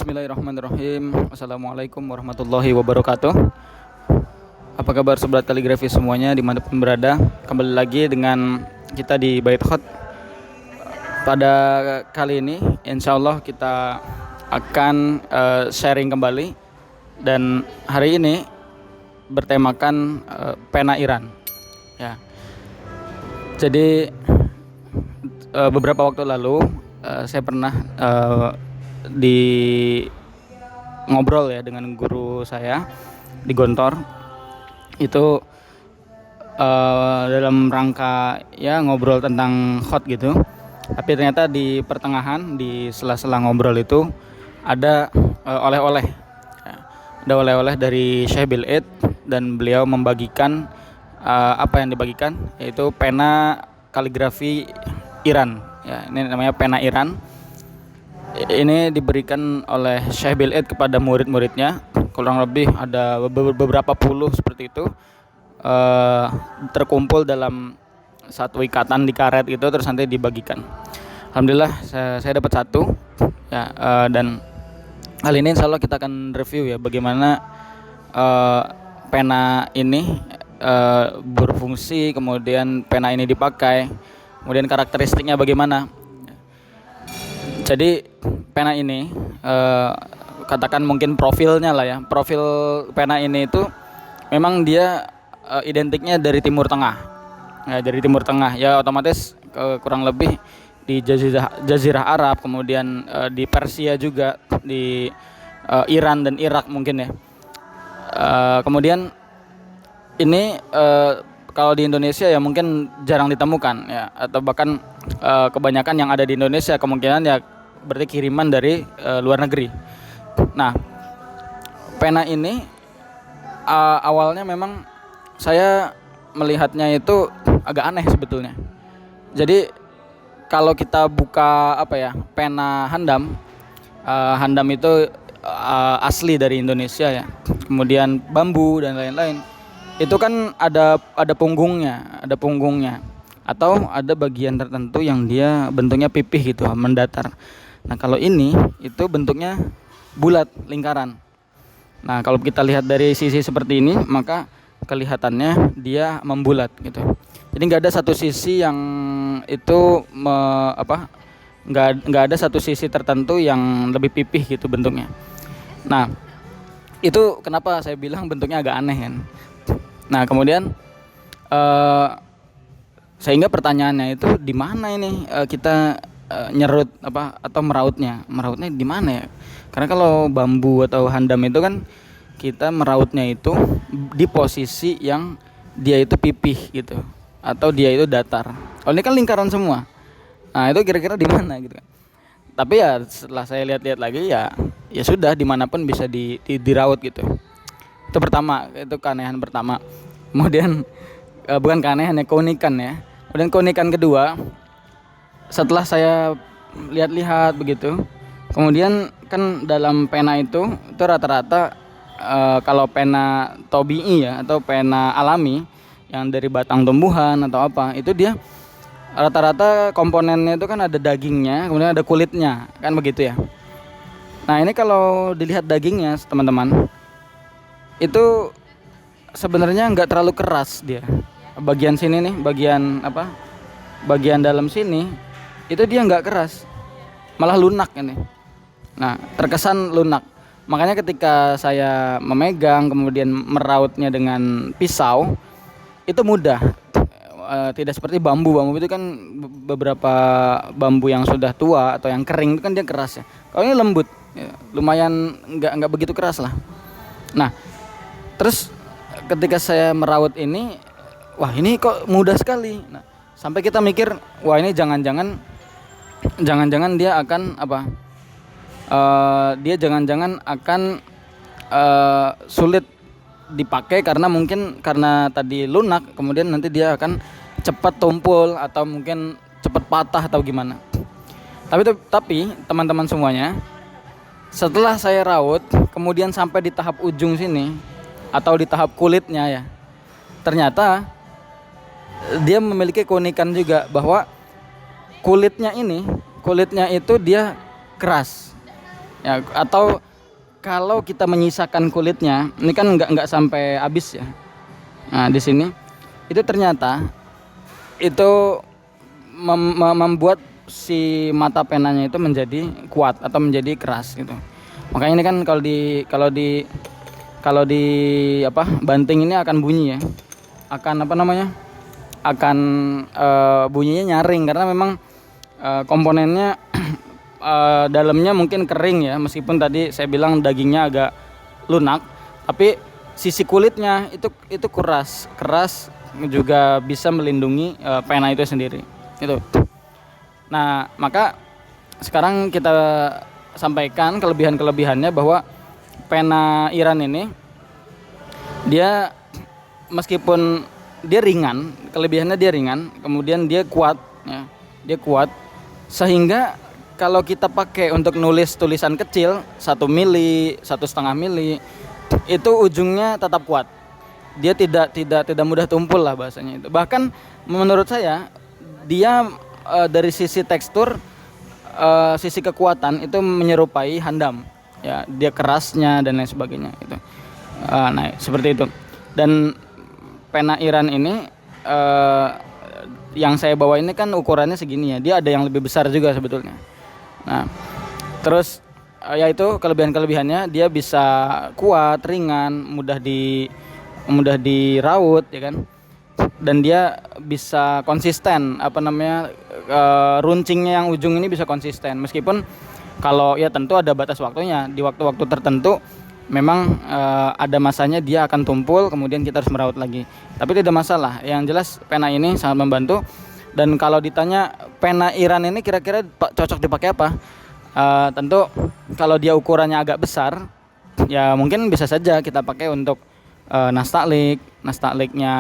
Bismillahirrahmanirrahim. Assalamualaikum warahmatullahi wabarakatuh. Apa kabar sobat kaligrafi semuanya dimanapun berada? Kembali lagi dengan kita di Bait Khot. Pada kali ini insya Allah kita akan sharing kembali. Dan hari ini bertemakan pena Iran ya. Jadi beberapa waktu lalu saya pernah di ngobrol ya dengan guru saya di Gontor itu dalam rangka ya ngobrol tentang khot gitu. Tapi ternyata di pertengahan di sela-sela ngobrol itu ada oleh-oleh ya. Ada oleh-oleh dari Syekh Bil'id dan beliau membagikan apa yang dibagikan yaitu pena kaligrafi Iran ya. Ini namanya pena Iran. Ini diberikan oleh Syekh Bil'id kepada murid-muridnya, kurang lebih ada beberapa puluh seperti itu, terkumpul dalam satu ikatan di karet itu terus nanti dibagikan. Alhamdulillah saya dapat satu ya, dan kali ini insya Allah kita akan review ya bagaimana pena ini berfungsi, kemudian pena ini dipakai, kemudian karakteristiknya bagaimana. Jadi pena ini katakan mungkin profilnya lah ya. Profil pena ini itu memang dia identiknya dari Timur Tengah. Ya, dari Timur Tengah. Ya otomatis kurang lebih di Jazirah Arab, kemudian di Persia juga, di Iran dan Irak mungkin ya. Kemudian ini kalau di Indonesia ya mungkin jarang ditemukan ya, atau bahkan kebanyakan yang ada di Indonesia kemungkinan ya berarti kiriman dari luar negeri. Nah, pena ini awalnya memang saya melihatnya itu agak aneh sebetulnya. Jadi kalau kita buka apa ya, pena Handam, Handam itu asli dari Indonesia ya. Kemudian bambu dan lain-lain. Itu kan ada punggungnya, atau ada bagian tertentu yang dia bentuknya pipih gitu, mendatar. Nah kalau ini itu bentuknya bulat, lingkaran. Nah kalau kita lihat dari sisi seperti ini maka kelihatannya dia membulat gitu. Jadi nggak ada satu sisi yang itu nggak ada satu sisi tertentu yang lebih pipih gitu bentuknya. Nah itu kenapa saya bilang bentuknya agak aneh kan. Nah kemudian sehingga pertanyaannya itu di mana ini kita nyerut atau merautnya di mana ya? Karena kalau bambu atau handam itu kan kita merautnya itu di posisi yang dia itu pipih gitu, atau dia itu datar. Kalau ini kan lingkaran semua. Nah itu kira-kira di mana gitu kan? Tapi ya setelah saya lihat-lihat lagi ya sudah dimanapun bisa diraut gitu. Itu pertama, itu keanehan pertama. Kemudian bukan keanehan ya, keunikan ya. Kemudian keunikan kedua, setelah saya lihat-lihat begitu, kemudian kan dalam pena itu rata-rata kalau pena tobi'i ya, atau pena alami yang dari batang tumbuhan atau apa, itu dia rata-rata komponennya itu kan ada dagingnya, kemudian ada kulitnya, kan begitu ya. Nah ini kalau dilihat dagingnya teman-teman, itu sebenarnya nggak terlalu keras dia. Bagian sini nih, bagian dalam sini itu dia nggak keras, malah lunak ini. Nah terkesan lunak. Makanya ketika saya memegang kemudian merautnya dengan pisau itu mudah. Tidak seperti bambu itu kan beberapa bambu yang sudah tua atau yang kering itu kan dia keras ya. Kalau ini lembut ya, lumayan nggak begitu keras lah. Nah terus ketika saya meraut ini, wah ini kok mudah sekali. Nah sampai kita mikir, wah ini jangan-jangan dia akan dia jangan-jangan akan sulit dipakai karena tadi lunak, kemudian nanti dia akan cepat tumpul atau mungkin cepat patah atau gimana. Tapi teman-teman semuanya, setelah saya raut kemudian sampai di tahap ujung sini atau di tahap kulitnya ya, ternyata dia memiliki keunikan juga bahwa kulitnya itu dia keras. Ya, atau kalau kita menyisakan kulitnya, ini kan nggak sampai habis ya. Nah, di sini itu ternyata itu membuat si mata penanya itu menjadi kuat atau menjadi keras gitu. Makanya ini kan kalau di apa banting ini akan bunyi ya, akan apa namanya, akan bunyinya nyaring karena memang komponennya dalamnya mungkin kering ya, meskipun tadi saya bilang dagingnya agak lunak, tapi sisi kulitnya itu keras juga bisa melindungi pena itu sendiri itu. Nah, maka sekarang kita sampaikan kelebihan-kelebihannya bahwa pena Iran ini dia meskipun dia ringan, kelebihannya dia ringan, kemudian dia kuat ya. Dia kuat sehingga kalau kita pakai untuk nulis tulisan kecil 1 mili, 1,5 mili, itu ujungnya tetap kuat. Dia tidak mudah tumpul lah bahasanya itu. Bahkan menurut saya dia dari sisi tekstur, sisi kekuatan itu menyerupai handam ya, dia kerasnya dan lain sebagainya itu. Nah seperti itu. Dan pena Iran ini yang saya bawa ini kan ukurannya segini ya, dia ada yang lebih besar juga sebetulnya. Nah terus ya itu kelebihannya, dia bisa kuat, ringan, mudah diraut ya kan, dan dia bisa konsisten runcingnya yang ujung ini bisa konsisten, meskipun kalau ya tentu ada batas waktunya, di waktu-waktu tertentu memang ada masanya dia akan tumpul, kemudian kita harus meraut lagi, tapi tidak masalah. Yang jelas pena ini sangat membantu. Dan kalau ditanya pena Iran ini kira-kira cocok dipakai apa, tentu kalau dia ukurannya agak besar ya mungkin bisa saja kita pakai untuk nastakliknya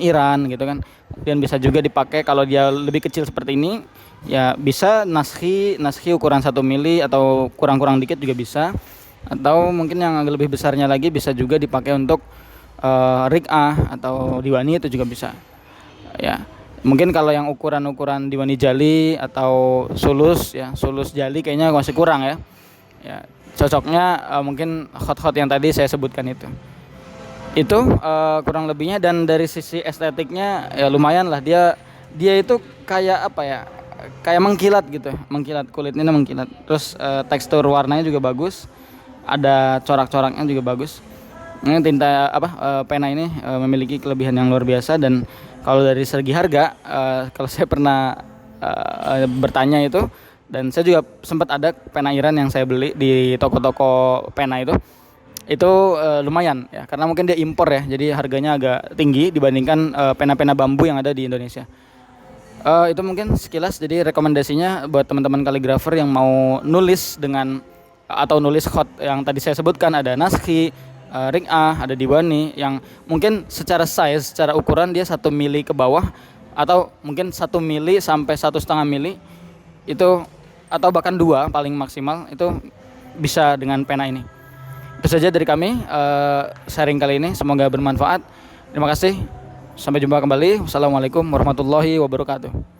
Iran gitu kan. Kemudian bisa juga dipakai kalau dia lebih kecil seperti ini ya, bisa naskhi ukuran 1 mili atau kurang dikit juga bisa, atau mungkin yang agak lebih besarnya lagi bisa juga dipakai untuk rik'ah atau diwani, itu juga bisa ya. Mungkin kalau yang ukuran diwani jali atau sulus jali kayaknya masih kurang ya. Ya cocoknya mungkin hot yang tadi saya sebutkan itu kurang lebihnya. Dan dari sisi estetiknya ya lumayan lah, dia itu kayak apa ya, kayak mengkilat gitu, kulitnya mengkilat. Terus tekstur warnanya juga bagus, ada corak-coraknya juga bagus. Ini pena ini memiliki kelebihan yang luar biasa. Dan kalau dari segi harga, kalau saya pernah bertanya itu, dan saya juga sempat ada pena Iran yang saya beli di toko-toko pena itu lumayan ya, karena mungkin dia impor ya, jadi harganya agak tinggi dibandingkan pena-pena bambu yang ada di Indonesia. Itu mungkin sekilas. Jadi rekomendasinya buat teman-teman kaligrafer yang mau nulis atau nulis hot yang tadi saya sebutkan, ada naskhi, rik'ah, ada diwani, yang mungkin secara ukuran dia 1 mili ke bawah, atau mungkin 1 mili sampai 1,5 mili itu, atau bahkan 2 paling maksimal, itu bisa dengan pena ini. Itu saja dari kami sharing kali ini, semoga bermanfaat. Terima kasih, sampai jumpa kembali. Wassalamualaikum warahmatullahi wabarakatuh.